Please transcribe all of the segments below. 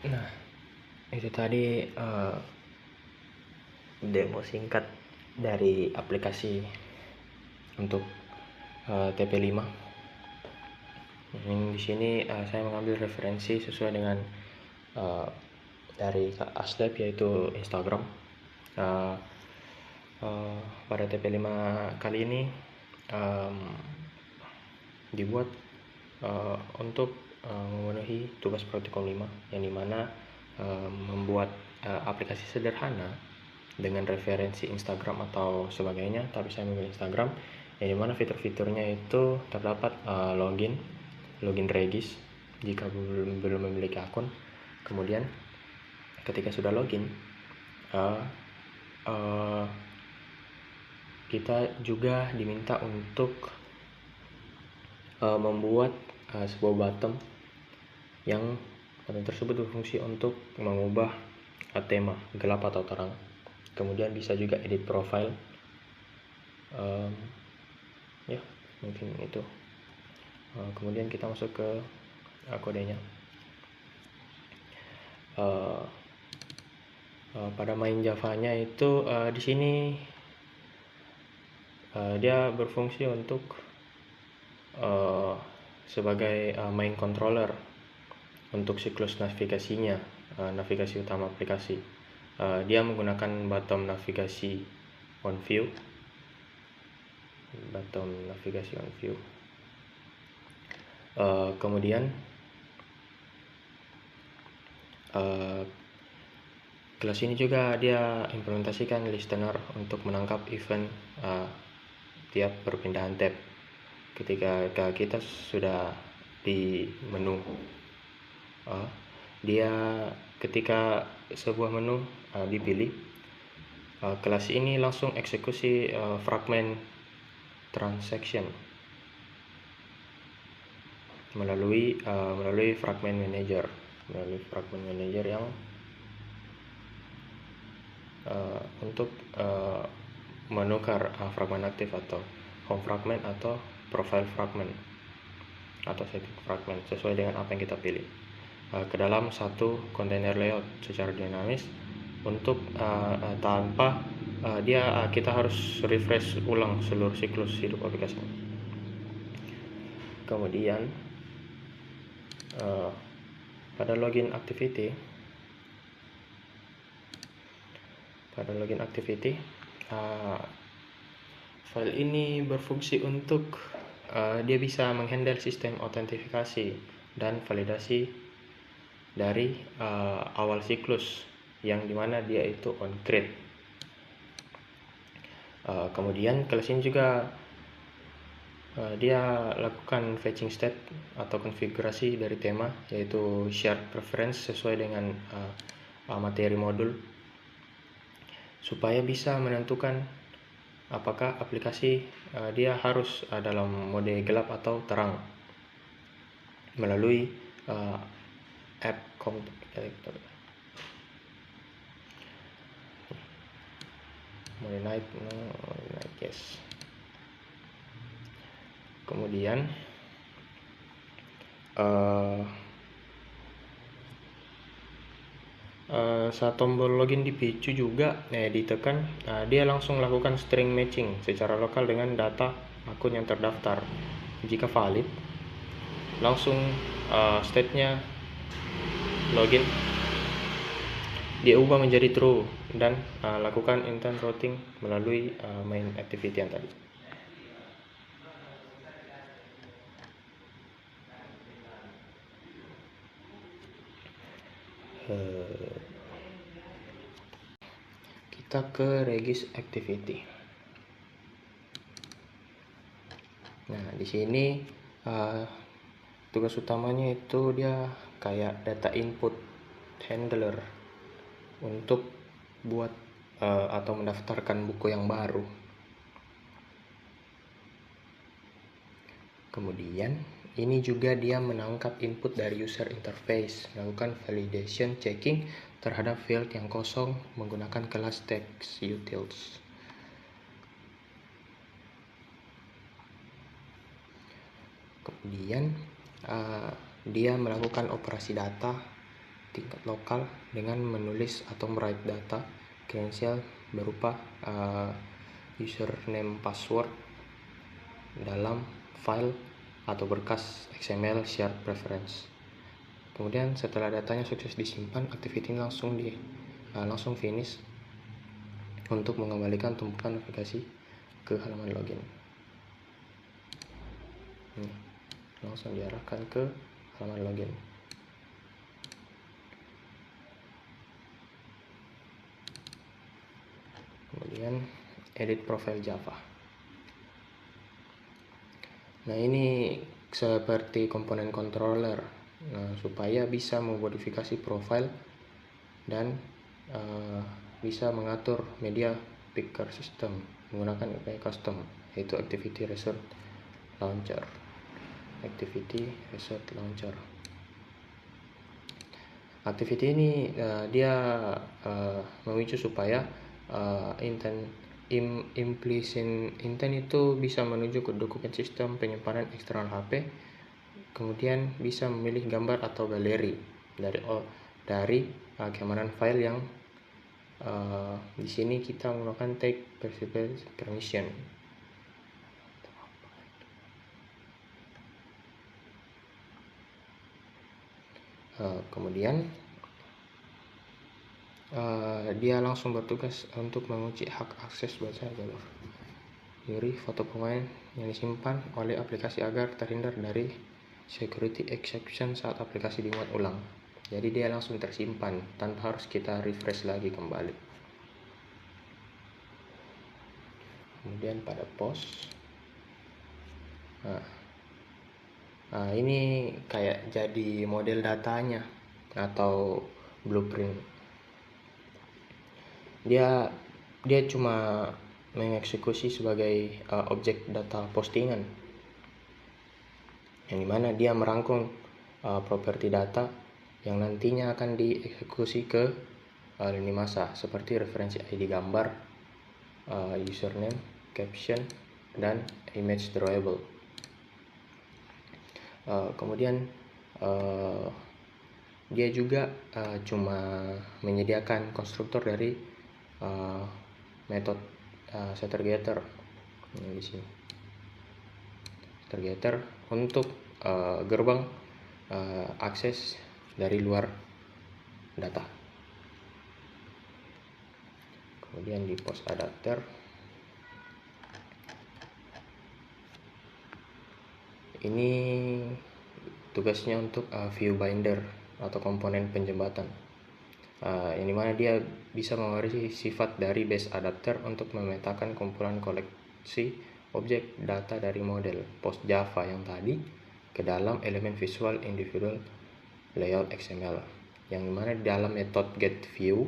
Nah, itu tadi demo singkat dari aplikasi untuk TP5. Di sini saya mengambil referensi sesuai dengan dari Kak Aslep, yaitu Instagram. Pada TP5 kali ini dibuat untuk memenuhi tugas praktikum 5, yang dimana membuat aplikasi sederhana dengan referensi Instagram atau sebagainya, tapi saya memilih Instagram, yang dimana fitur-fiturnya itu terdapat login regis jika belum memiliki akun. Kemudian ketika sudah login, kita juga diminta untuk membuat sebuah button yang tersebut berfungsi untuk mengubah tema gelap atau terang. Kemudian bisa juga edit profile. Ya, mungkin itu. Kemudian kita masuk ke kodenya. Pada main Java-nya itu di sini dia berfungsi untuk sebagai main controller untuk siklus navigasinya, navigasi utama aplikasi. Dia menggunakan button navigasi on view. Kemudian kelas ini juga dia implementasikan listener untuk menangkap event tiap perpindahan tab. Ketika kita sudah di menu, dia ketika sebuah menu dipilih, kelas ini langsung eksekusi fragment transaction melalui fragment manager, yang untuk menukar fragment aktif atau home fragment atau profile fragment atau setting fragment sesuai dengan apa yang kita pilih ke dalam satu kontainer layout secara dinamis, untuk tanpa kita harus refresh ulang seluruh siklus hidup aplikasi. Kemudian pada login activity file ini berfungsi untuk dia bisa menghandle sistem autentifikasi dan validasi dari awal siklus, yang dimana dia itu on create. Kemudian kelas ini juga dia lakukan fetching state atau konfigurasi dari tema, yaitu shared preference sesuai dengan materi modul, supaya bisa menentukan apakah aplikasi dia harus dalam mode gelap atau terang melalui app collector. Mode night, yes. Kemudian saat tombol login dipicu juga ditekan, dia langsung lakukan string matching secara lokal dengan data akun yang terdaftar. Jika valid, langsung state-nya login dia ubah menjadi true, dan lakukan intent routing melalui main activity yang tadi. Kita ke regis activity. Nah, di sini tugas utamanya itu dia kayak data input handler untuk buat atau mendaftarkan buku yang baru. Kemudian ini juga dia menangkap input dari user interface, melakukan validation checking terhadap field yang kosong menggunakan kelas text utils. Kemudian dia melakukan operasi data tingkat lokal dengan menulis atau meride data kredensial berupa username password dalam file atau berkas XML shared preference. Kemudian setelah datanya sukses disimpan, activity ini langsung finish untuk mengembalikan tumpukan navigasi ke halaman login. Langsung diarahkan ke halaman login. Kemudian edit profile Java. Nah, ini seperti komponen controller. Nah, supaya bisa memodifikasi profile dan bisa mengatur media picker system menggunakan API custom, yaitu Activity Result Launcher. Activity ini dia memicu supaya implicit intent itu bisa menuju ke dokumen sistem penyimpanan eksternal HP, kemudian bisa memilih gambar atau galeri dari keamanan file yang di sini kita menggunakan take permission. Kemudian dia langsung bertugas untuk mengunci hak akses baca jalur dari foto pemain yang disimpan oleh aplikasi agar terhindar dari security exception saat aplikasi dimuat ulang. Jadi dia langsung tersimpan tanpa harus kita refresh lagi kembali. Kemudian pada post, ini kayak jadi model datanya atau blueprint. Dia cuma mengeksekusi sebagai objek data postingan, yang dimana dia merangkum properti data yang nantinya akan dieksekusi ke lini masa seperti referensi ID gambar, username, caption, dan image drawable. Kemudian dia juga cuma menyediakan konstruktor dari metode setter getter di sini. Setter getter untuk gerbang akses dari luar data. Kemudian di post adapter ini tugasnya untuk view binder atau komponen penjembatan, yang dimana dia bisa mewarisi sifat dari base adapter untuk memetakan kumpulan koleksi objek data dari model post Java yang tadi ke dalam elemen visual individual layout XML, yang dimana dalam metode getView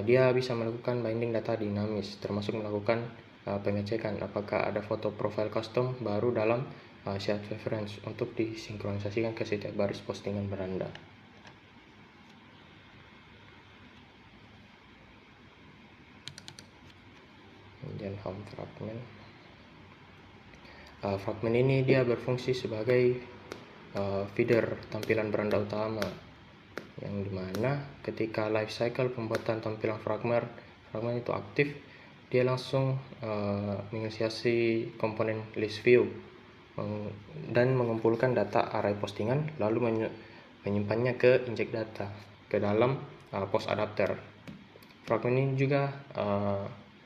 dia bisa melakukan binding data dinamis, termasuk melakukan pengecekan apakah ada foto profile custom baru dalam shared preference untuk disinkronisasikan ke setiap baris postingan beranda. Kemudian home fragment. Fragment ini dia berfungsi sebagai feeder tampilan beranda utama, yang dimana ketika life cycle pembuatan tampilan fragment itu aktif, dia langsung menginisiasi komponen list view dan mengumpulkan data array postingan, lalu menyimpannya ke inject data ke dalam post adapter. Fragment ini juga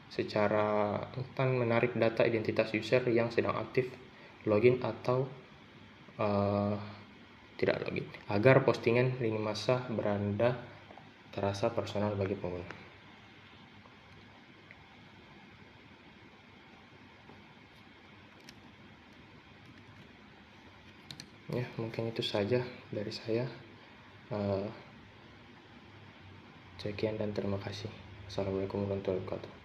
secara instan menarik data identitas user yang sedang aktif login atau tidak login, agar postingan lini masa beranda terasa personal bagi pengguna. Ya, mungkin itu saja dari saya. Sekian dan terima kasih. Assalamualaikum warahmatullahi wabarakatuh.